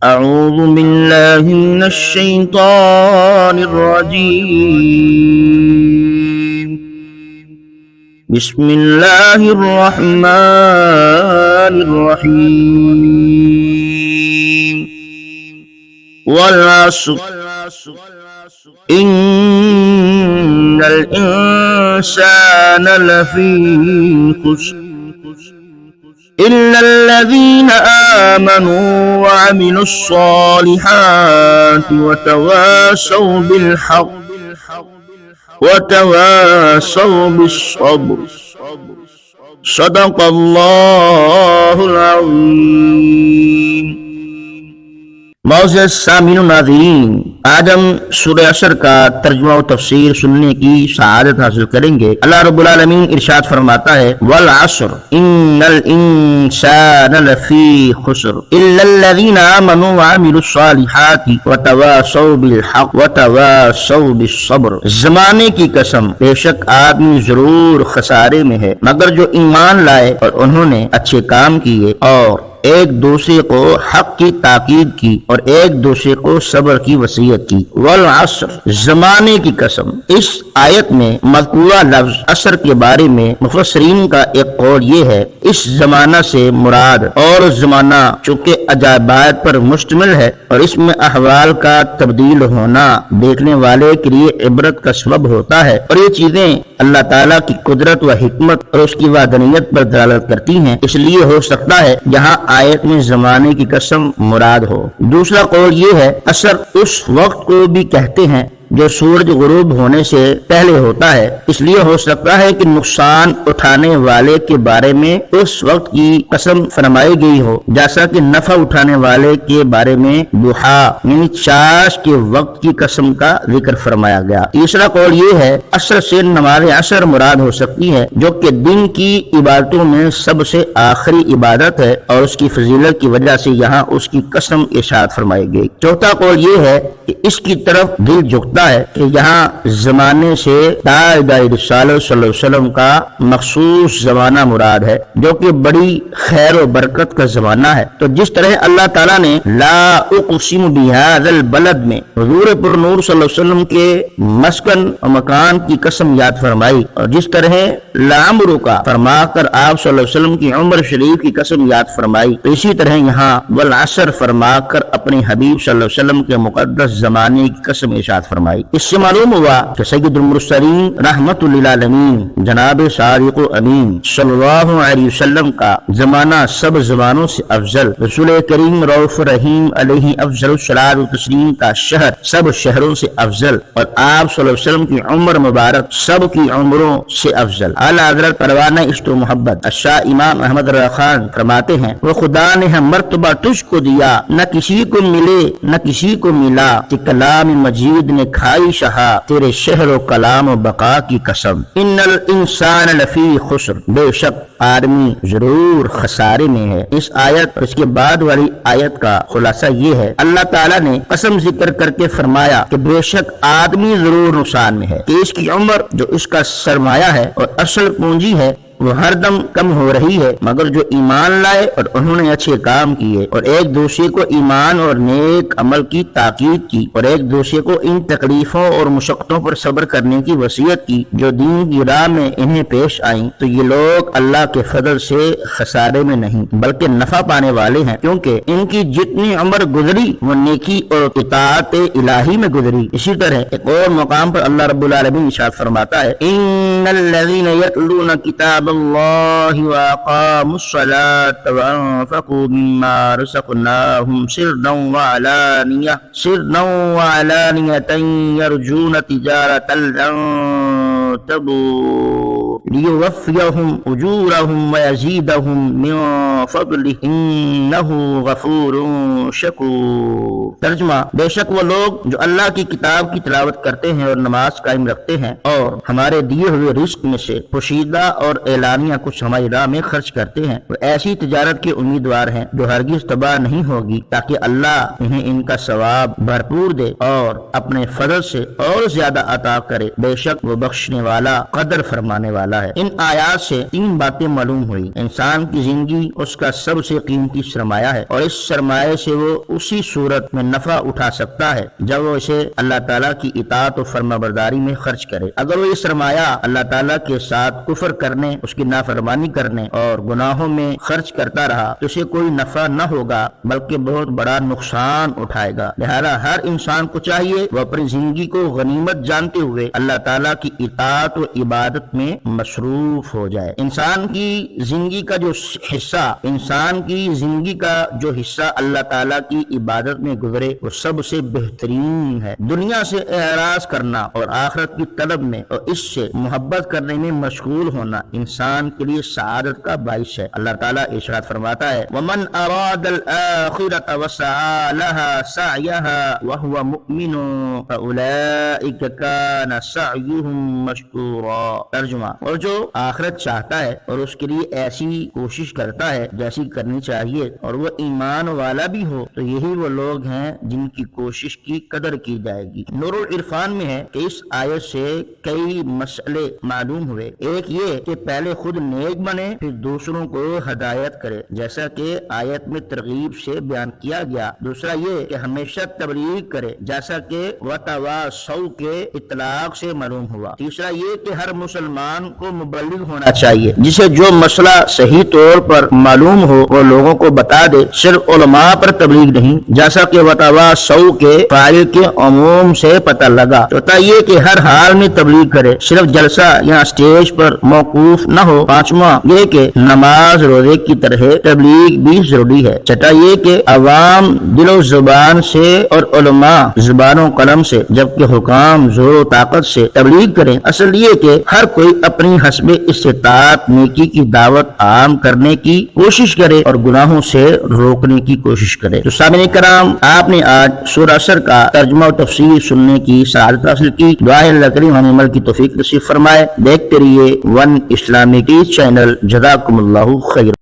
أعوذ بالله من الشيطان الرجيم. بسم الله الرحمن الرحيم. والعصر إن الإنسان لفي خسر إلا الذين آمنوا وعملوا الصالحات وتواصوا بالحق وتواصوا بالصبر. صدق الله العظيم. معزز سامعین و ناظرین، آج ہم سورہ عصر کا ترجمہ و تفسیر سننے کی سعادت حاصل کریں گے۔ اللہ رب العالمین ارشاد فرماتا ہے: والعصر ان الانسان لفی خسر الا الذین آمنوا وعملوا الصالحات وتواصوا بالحق وتواصوا بالصبر۔ زمانے کی قسم، بے شک آدمی ضرور خسارے میں ہے مگر جو ایمان لائے اور انہوں نے اچھے کام کیے اور ایک دوسرے کو حق کی تاکید کی اور ایک دوسرے کو صبر کی وصیت کی۔ والعصر، زمانے کی قسم۔ اس آیت میں مذکورہ لفظ عصر کے بارے میں مفسرین کا ایک قول یہ ہے، اس زمانہ سے مراد اور زمانہ چونکہ عجائبات پر مشتمل ہے اور اس میں احوال کا تبدیل ہونا دیکھنے والے کے لیے عبرت کا سبب ہوتا ہے، اور یہ چیزیں اللہ تعالیٰ کی قدرت و حکمت اور اس کی وحدانیت پر دلالت کرتی ہیں، اس لیے ہو سکتا ہے یہاں آیت میں زمانے کی قسم مراد ہو۔ دوسرا قول یہ ہے، عصر اس وقت کو بھی کہتے ہیں جو سورج غروب ہونے سے پہلے ہوتا ہے، اس لیے ہو سکتا ہے کہ نقصان اٹھانے والے کے بارے میں اس وقت کی قسم فرمائی گئی ہو، جیسا کہ نفع اٹھانے والے کے بارے میں ضحیٰ یعنی چاش کے وقت کی قسم کا ذکر فرمایا گیا۔ تیسرا قول یہ ہے، عصر سے نماز عصر مراد ہو سکتی ہے جو کہ دن کی عبادتوں میں سب سے آخری عبادت ہے اور اس کی فضیلت کی وجہ سے یہاں اس کی قسم ارشاد فرمائی گئی۔ چوتھا قول یہ ہے کہ اس کی طرف دل جھکتا ہے کہ یہاں زمانے سے تاجدار رسالت صلی اللہ علیہ وسلم کا مخصوص زمانہ مراد ہے جو کہ بڑی خیر و برکت کا زمانہ ہے۔ تو جس طرح اللہ تعالیٰ نے لا اقسم بہذا البلد میں حضور پر نور صلی اللہ علیہ وسلم کے مسکن و مکان کی قسم یاد فرمائی، اور جس طرح لعمرک فرما کر آپ صلی اللہ علیہ وسلم کی عمر شریف کی قسم یاد فرمائی، تو اسی طرح یہاں والعصر فرما کر اپنے حبیب صلی اللہ علیہ وسلم کے مقدس زمانے کی قسم ارشاد فرمائی۔ اس سے معلوم ہوا کہ سید المرسلین رحمت للعالمین جناب صادق و امین صلی اللہ علیہ وسلم کا زمانہ سب زمانوں سے افضل، رسول کریم رؤوف رحیم علیہ افضل الصلاۃ و تسلیم کا شہر سب شہروں سے افضل، اور آپ صلی اللہ علیہ وسلم کی عمر مبارک سب کی عمروں سے افضل۔ اعلیٰ حضرت پروانہ عشق و محبت شاہ امام احمد رضا خان فرماتے ہیں، وہ خدا نے ہم مرتبہ تجھ کو دیا، نہ کسی کو ملے نہ کسی کو ملا، کہ کلام مجید نے کھائی شہا تیرے شہر و کلام و بقا کی قسم۔ ان الانسان لفی خسر، بے شک آدمی ضرور خسارے میں ہے۔ اس آیت اور اس کے بعد والی آیت کا خلاصہ یہ ہے، اللہ تعالیٰ نے قسم ذکر کر کے فرمایا کہ بے شک آدمی ضرور نقصان میں ہے، کہ اس کی عمر جو اس کا سرمایہ ہے اور اصل پونجی ہے وہ ہر دم کم ہو رہی ہے، مگر جو ایمان لائے اور انہوں نے اچھے کام کیے اور ایک دوسرے کو ایمان اور نیک عمل کی تاکید کی اور ایک دوسرے کو ان تکلیفوں اور مشقتوں پر صبر کرنے کی وصیت کی جو دین کی راہ میں انہیں پیش آئیں، تو یہ لوگ اللہ کے فضل سے خسارے میں نہیں بلکہ نفع پانے والے ہیں، کیونکہ ان کی جتنی عمر گزری وہ نیکی اور اطاعت الہی میں گزری۔ اسی طرح ایک اور مقام پر اللہ رب العالمین ارشاد فرماتا ہے، ان الذین یتلون کتاب اللہ واقاموا الصلاة وانفقوا مما رزقناهم سرا وعلانیة یرجون تجارة لن تبور لیوفیہم اجورہم ویزیدہم من فضلہ انہ غفور شکور۔ ترجمہ، بے شک وہ لوگ جو اللہ کی کتاب کی تلاوت کرتے ہیں اور نماز قائم رکھتے ہیں اور ہمارے دیے ہوئے رزق میں سے پوشیدہ اور اعلانیہ کچھ ہماری راہ میں خرچ کرتے ہیں، وہ ایسی تجارت کے امیدوار ہیں جو ہرگز تباہ نہیں ہوگی، تاکہ اللہ انہیں ان کا ثواب بھرپور دے اور اپنے فضل سے اور زیادہ عطا کرے، بے شک وہ بخشنے رکھنے والا، قدر فرمانے والا ہے۔ ان آیات سے 3 باتیں معلوم ہوئی۔ انسان کی زندگی اس کا سب سے قیمتی سرمایہ ہے، اور اس سرمایہ سے وہ اسی صورت میں نفع اٹھا سکتا ہے جب وہ اسے اللہ تعالیٰ کی اطاعت و فرما برداری میں خرچ کرے۔ اگر وہ یہ سرمایہ اللہ تعالیٰ کے ساتھ کفر کرنے، اس کی نافرمانی کرنے اور گناہوں میں خرچ کرتا رہا تو اسے کوئی نفع نہ ہوگا بلکہ بہت بڑا نقصان اٹھائے گا۔ لہذا ہر انسان کو چاہیے وہ اپنی زندگی کو غنیمت جانتے ہوئے اللہ تعالیٰ کی اطاعت و عبادت میں مصروف ہو جائے۔ انسان کی زندگی کا جو حصہ اللہ تعالیٰ کی عبادت میں گزرے وہ سب سے بہترین ہے۔ دنیا سے اعراض کرنا اور آخرت کی طلب میں اور اس سے محبت کرنے میں مشغول ہونا انسان کے لیے سعادت کا باعث ہے۔ اللہ تعالیٰ ارشاد فرماتا ہے وَمَنْ أَرَادَ الْآخِرَةَ وَسَعَى لَهَا سَعْيَهَا وَهُوَ مُؤْمِنٌ فَأُولَئِكَ كَانَ سَعْيُهُمْ مَشْكُورًا۔ ترجمہ، اور جو آخرت چاہتا ہے اور اس کے لیے ایسی کوشش کرتا ہے جیسی کرنی چاہیے اور وہ ایمان والا بھی ہو تو یہی وہ لوگ ہیں جن کی کوشش کی قدر کی جائے گی۔ نور العرفان میں ہے کہ اس آیت سے کئی مسئلے معلوم ہوئے۔ ایک یہ کہ پہلے خود نیک بنے پھر دوسروں کو ہدایت کرے جیسا کہ آیت میں ترغیب سے بیان کیا گیا۔ دوسرا یہ کہ ہمیشہ تبلیغ کرے جیسا کہ وتواصوا کے اطلاق سے معلوم ہوا۔ تیسرا یہ کہ ہر مسلمان کو مبلغ ہونا چاہیے جسے جو مسئلہ صحیح طور پر معلوم ہو وہ لوگوں کو بتا دے، صرف علماء پر تبلیغ نہیں جیسا کہ وتواصوا کے فاعل کے عموم سے پتہ لگا۔ چوتھا یہ کہ ہر حال میں تبلیغ کرے، صرف جلسہ یا اسٹیج پر موقوف نہ ہو۔ پانچواں یہ کہ نماز روزے کی طرح تبلیغ بھی ضروری ہے۔ چھٹا یہ کہ عوام دل و زبان سے اور علماء زبان و قلم سے جبکہ حکام زور و طاقت سے تبلیغ کریں۔ اصل یہ کہ ہر کوئی اپنی حسب استطاعت نیکی کی دعوت عام کرنے کی کوشش کرے اور گناہوں سے روکنے کی کوشش کرے۔ تو سامعین کرام، آپ نے آج سورہ عصر کا ترجمہ و تفسیر سننے کی سعادت حاصل کی۔ دعا ہے اللہ کریم ہمیں عمل کی توفیق نصیب فرمائے۔ دیکھتے رہیے ون اسلامک چینل۔ جزاکم اللہ خیر۔